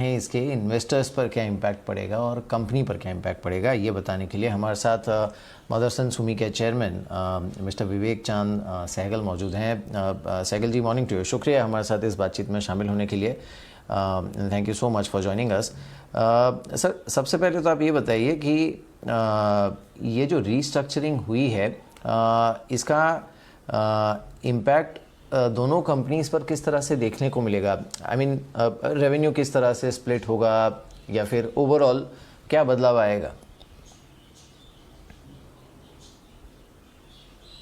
हैं इसके इन्वेस्टर्स पर क्या इम्पैक्ट पड़ेगा और कंपनी पर क्या इम्पैक्ट पड़ेगा, ये बताने के लिए हमारे साथ मदरसन सुमी के चेयरमैन मिस्टर विवेक चांद सहगल मौजूद हैं। सहगल जी, मॉर्निंग टू यू। शुक्रिया हमारे साथ इस बातचीत में शामिल होने के लिए। Thank you so much for joining us. Sir, सबसे पहले तो आप ये बताइए कि ये जो रीस्ट्रक्चरिंग हुई है, इसका इम्पैक्ट दोनों कंपनीज पर किस तरह से देखने को मिलेगा? आई मीन, रेवेन्यू किस तरह से स्प्लिट होगा या फिर ओवरऑल क्या बदलाव आएगा?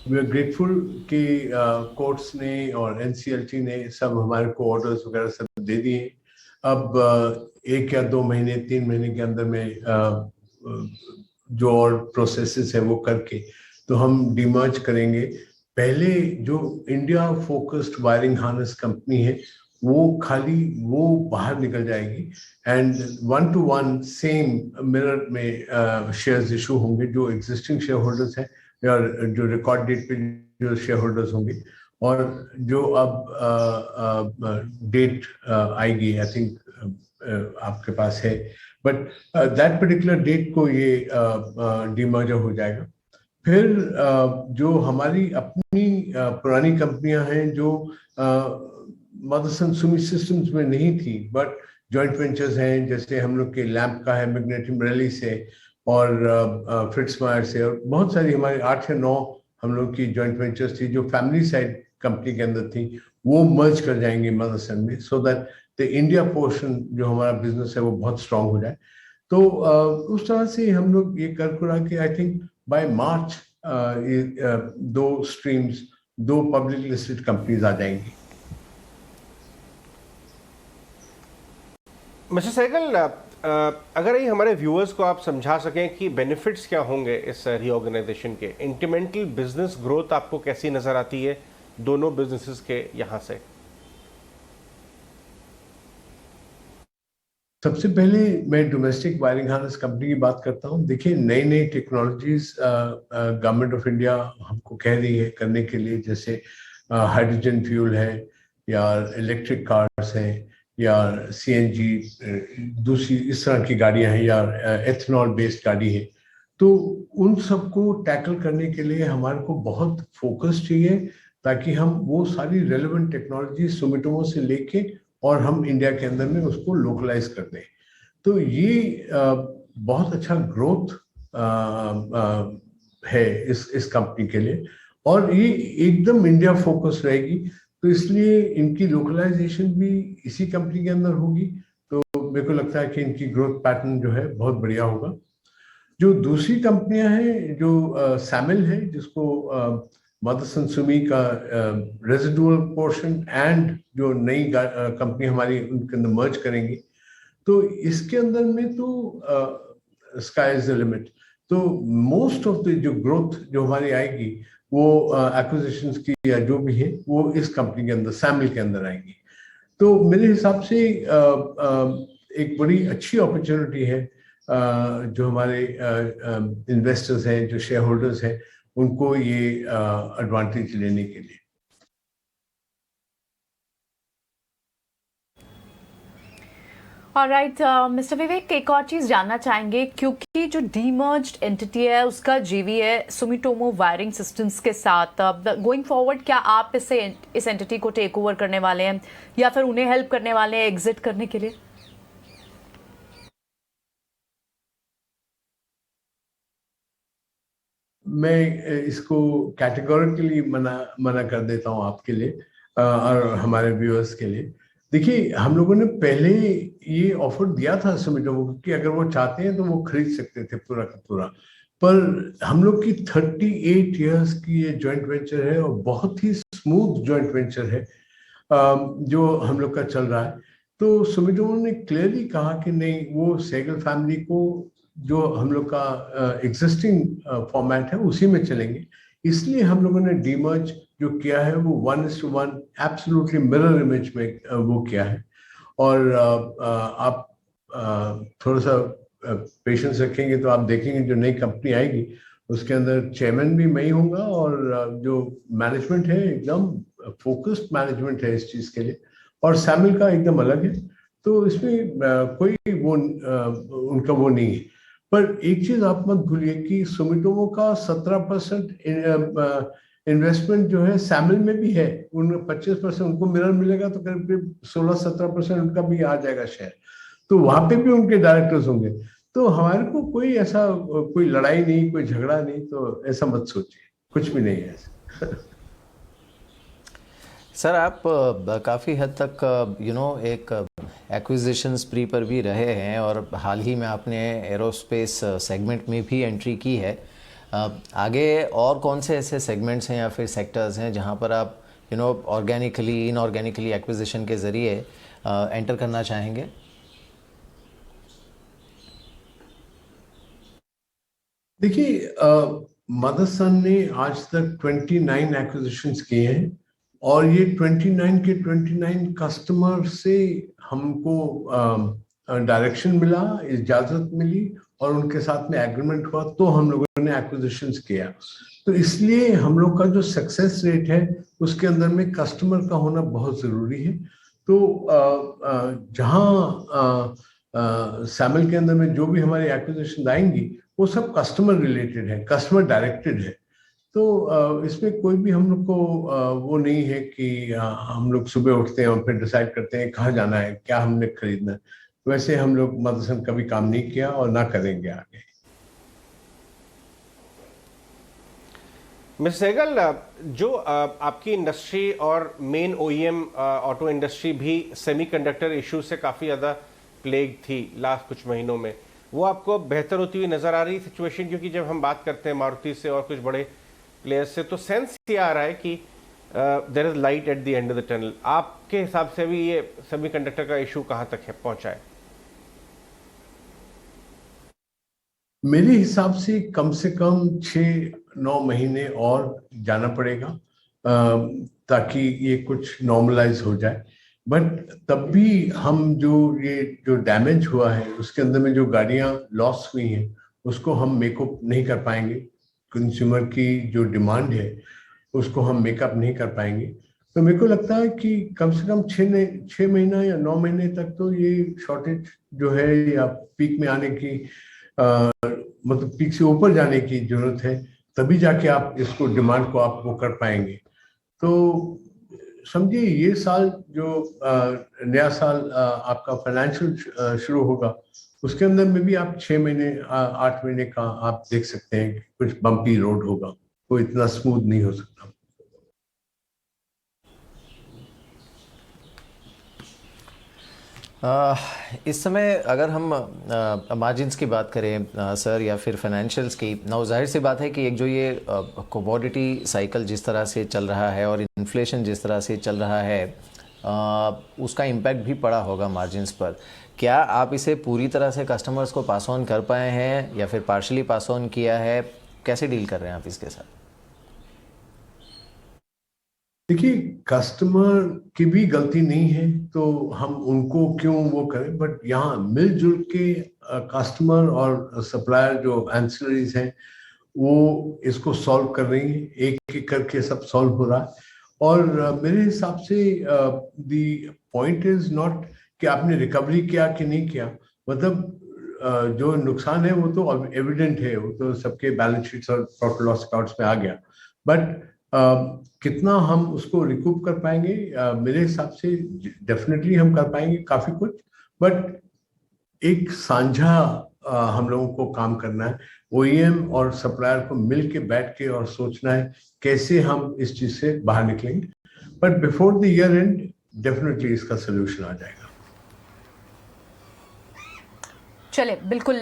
वी आर ग्रेटफुल कि कोर्ट्स ने और एनसीएलटी ने सब हमारे को ऑर्डर्स वगैरह सब दे दिए। अब 1 या 2 महीने 3 महीने के अंदर में जो और प्रोसेसेस हैं वो करके तो हम डिमर्ज करेंगे। पहले जो India focused wiring harness company है वो खाली वो बाहर निकल जाएगी एंड 1-to-1 सेम मिरर में शेयर्स इशू होंगे जो एग्जिस्टिंग शेयर होल्डर्स हैं या जो रिकॉर्ड डेट पे जो शेयर होल्डर्स होंगे, और जो अब डेट आएगी आई थिंक आपके पास है, बट दैट पर्टिकुलर डेट को ये डीमर्जर हो जाएगा। फिर जो हमारी अपनी पुरानी कंपनियां हैं जो मदरसन सुमी सिस्टम्स में नहीं थी बट जॉइंट वेंचर्स हैं, जैसे हम लोग के लैंप का है मैग्नेटिक रैली से और फ्रिट्जमायर से, और बहुत सारी हमारी 8 या 9 हम लोग की जॉइंट वेंचर्स थी जो फैमिली साइड कंपनी के अंदर थी, वो मर्ज कर जाएंगे मदरसन में, so that the India portion जो हमारा बिजनेस है वो बहुत स्ट्रांग हो जाए। तो उस तरह से हम लोग ये कर कुरा के आई थिंक बाय मार्च दो स्ट्रीम्स, 2 पब्लिक लिस्टेड कंपनीज आ जाएंगी। मिस्टर सहगल, अगर ये हमारे व्यूअर्स को आप समझा सकें कि बेनिफिट्स क्या होंगे इस रीऑर्गेनाइजेशन के, इंक्रीमेंटल बिजनेस ग्रोथ आपको कैसी नजर आती है दोनों बिजनेसेस के यहाँ से? सबसे पहले मैं डोमेस्टिक वायरिंग हार्नेस कंपनी की बात करता हूँ। देखिए, नई नई टेक्नोलॉजीज गवर्नमेंट ऑफ इंडिया हमको कह रही है करने के लिए, जैसे हाइड्रोजन फ्यूल है या इलेक्ट्रिक कार्स हैं या सीएनजी दूसरी इस तरह की गाड़ियां हैं या एथेनॉल बेस्ड गाड़ी है। तो उन सबको टैकल करने के लिए हमारे को बहुत फोकस चाहिए ताकि हम वो सारी रेलेवेंट टेक्नोलॉजी सुमिटोमो से लेके और हम इंडिया के अंदर में उसको लोकलाइज कर दें। तो ये बहुत अच्छा ग्रोथ है इस कंपनी के लिए, और ये एकदम इंडिया फोकस रहेगी, तो इसलिए इनकी लोकलाइजेशन भी इसी कंपनी के अंदर होगी। तो मेरे को लगता है कि इनकी ग्रोथ पैटर्न जो है बहुत बढ़िया होगा। जो दूसरी कंपनियां हैं, जो सैमिल है, जिसको मदरसन सुमी का रेजिडुअल पोर्शन एंड जो नई कंपनी हमारी उनके अंदर मर्ज करेंगे, तो इसके अंदर में तो स्काई इज द लिमिट। तो मोस्ट ऑफ द जो ग्रोथ जो हमारी आएगी वो एक्विजिशंस की या जो भी है वो इस कंपनी के अंदर सैमिल के अंदर आएंगी। तो मेरे हिसाब से एक बड़ी अच्छी अपॉर्चुनिटी है जो हमारे इन्वेस्टर्स हैं, जो शेयर होल्डर्स हैं, उनको ये एडवांटेज लेने के लिए। ऑलराइट मिस्टर विवेक, एक और चीज जानना चाहेंगे, क्योंकि जो डीमर्ज्ड एंटिटी है उसका जीवी है सुमिटोमो वायरिंग सिस्टम्स के साथ, गोइंग फॉरवर्ड क्या आप इस एंटिटी को टेक ओवर करने वाले हैं या फिर उन्हें हेल्प करने वाले हैं एग्जिट करने के लिए? मैं इसको कैटेगोरिकली मना कर देता हूं आपके लिए और हमारे व्यूअर्स के लिए। देखिए, हम लोगों ने पहले ये ऑफर दिया था सुमिटोमो को कि अगर वो चाहते हैं तो वो खरीद सकते थे पूरा का पूरा, पर हम लोग की 38 इयर्स की ये जॉइंट वेंचर है और बहुत ही स्मूथ जॉइंट वेंचर है जो हम लोग का चल रहा है। तो सुमिटोमो ने क्लियरली कहा कि नहीं, वो सहगल फैमिली को जो हम लोग का एग्जिस्टिंग फॉर्मेट है उसी में चलेंगे, इसलिए हम लोगों ने डीमर्ज जो किया है वो 1:1 एब्सोल्युटली मिरर इमेज में वो किया है। और आप थोड़ा सा पेशेंस रखेंगे तो आप देखेंगे जो नई कंपनी आएगी उसके अंदर चेयरमैन भी मैं ही हूँगा, और जो मैनेजमेंट है एकदम फोकस्ड मैनेजमेंट है इस चीज़ के लिए, और सैमिल का एकदम अलग है। तो इसमें कोई वो उनका वो नहीं है। पर एक चीज आप मत भूलिए कि सुमिटोमो का 17% इन्वेस्टमेंट जो है सैमल में भी है, उन 25% उनको मिरर मिलेगा, तो करीब करीब 16-17% उनका भी आ जाएगा शेयर, तो वहां पे भी उनके डायरेक्टर्स होंगे। तो हमारे को कोई ऐसा कोई लड़ाई नहीं, कोई झगड़ा नहीं, तो ऐसा मत सोचिए, कुछ भी नहीं है ऐसा। सर आप काफ़ी हद तक एक एक्विजिशन स्प्री पर भी रहे हैं और हाल ही में आपने एरोस्पेस सेगमेंट में भी एंट्री की है। आगे और कौन से ऐसे सेगमेंट्स हैं या फिर सेक्टर्स हैं जहां पर आप ऑर्गेनिकली इनऑर्गेनिकली एक्विजिशन के ज़रिए एंटर करना चाहेंगे? देखिए, मदरसन ने आज तक 29 एक्विजिशंस किए हैं, और ये 29 के 29 कस्टमर से हमको डायरेक्शन मिला, इजाजत मिली, और उनके साथ में एग्रीमेंट हुआ, तो हम लोगों ने एक्विजिशंस किया। तो इसलिए हम लोग का जो सक्सेस रेट है उसके अंदर में कस्टमर का होना बहुत जरूरी है। तो जहाँ सैमल के अंदर में जो भी हमारी एक्विजिशन आएंगी वो सब कस्टमर रिलेटेड है, कस्टमर डायरेक्टेड है। तो इसमें कोई भी हम लोग को वो नहीं है कि हम लोग सुबह उठते हैं और फिर डिसाइड करते हैं कहाँ जाना है, क्या हमने खरीदना है। वैसे हम लोग मदरसन कभी काम नहीं किया और ना करेंगे आगे। मिस्टर सहगल, जो आपकी इंडस्ट्री और मेन ओईएम ऑटो इंडस्ट्री भी सेमीकंडक्टर इशू से काफ़ी ज़्यादा प्लेग थी लास्ट कुछ महीनों में, वो आपको बेहतर होती हुई नज़र आ रही सिचुएशन? क्योंकि जब हम बात करते हैं मारुति से और कुछ बड़े प्लेयर्स से, तो सेंस ये आ रहा है कि there is light at the end of the tunnel. आपके हिसाब से भी ये सेमीकंडक्टर का इशू कहाँ तक है पहुँचा है? मेरे हिसाब से कम 6-9 महीने और जाना पड़ेगा ताकि ये कुछ नॉर्मलाइज हो जाए। बट तब भी हम जो डैमेज हुआ है उसके अंदर में जो गाड़ियां लॉस हुई हैं उसको हम मेकअप नहीं कर पाएंगे। कंज्यूमर की जो डिमांड है उसको हम मेकअप नहीं कर पाएंगे। तो मेरे को लगता है कि कम से कम 6 महीना या 9 महीने तक तो ये शॉर्टेज जो है या पीक में आने की मतलब पीक से ऊपर जाने की जरूरत है, तभी जाके आप इसको डिमांड को आप वो कर पाएंगे। तो समझिए ये साल जो नया साल आपका फाइनेंशियल शुरू होगा उसके अंदर में भी आप 6 महीने 8 महीने का आप देख सकते हैं कि कुछ बम्पी रोड होगा, वो इतना स्मूथ नहीं हो सकता। इस समय अगर हम मार्जिन्स की बात करें सर या फिर फाइनेंशियल्स की, ना जाहिर सी बात है कि एक जो ये कमोडिटी साइकिल जिस तरह से चल रहा है और इन्फ्लेशन जिस तरह से चल रहा है उसका इम्पैक्ट भी पड़ा होगा मार्जिन्स पर। क्या आप इसे पूरी तरह से कस्टमर्स को पास ऑन कर पाए हैं या फिर पार्शली पास ऑन किया है? कैसे डील कर रहे हैं आप इसके साथ? देखिए, कस्टमर की भी गलती नहीं है तो हम उनको क्यों वो करें, बट यहाँ मिलजुल के कस्टमर और सप्लायर जो एंसिलरीज हैं वो इसको सॉल्व कर रही हैं, एक एक करके सब सॉल्व हो रहा है। और मेरे हिसाब से दी पॉइंट इज नॉट कि आपने रिकवरी किया कि नहीं किया, मतलब जो नुकसान है वो तो एविडेंट है, वो तो सबके बैलेंस शीट्स और प्रॉफिट लॉस अकाउंट्स में आ गया। बट कितना हम उसको रिकूप कर पाएंगे, मेरे हिसाब से डेफिनेटली हम कर पाएंगे काफी कुछ, बट एक साझा हम लोगों को काम करना है। ओईएम और सप्लायर को मिल के बैठ के और सोचना है कैसे हम इस चीज से बाहर निकलेंगे। But before the year and definitely इसका सोल्यूशन आ जाएगा। चले बिल्कुल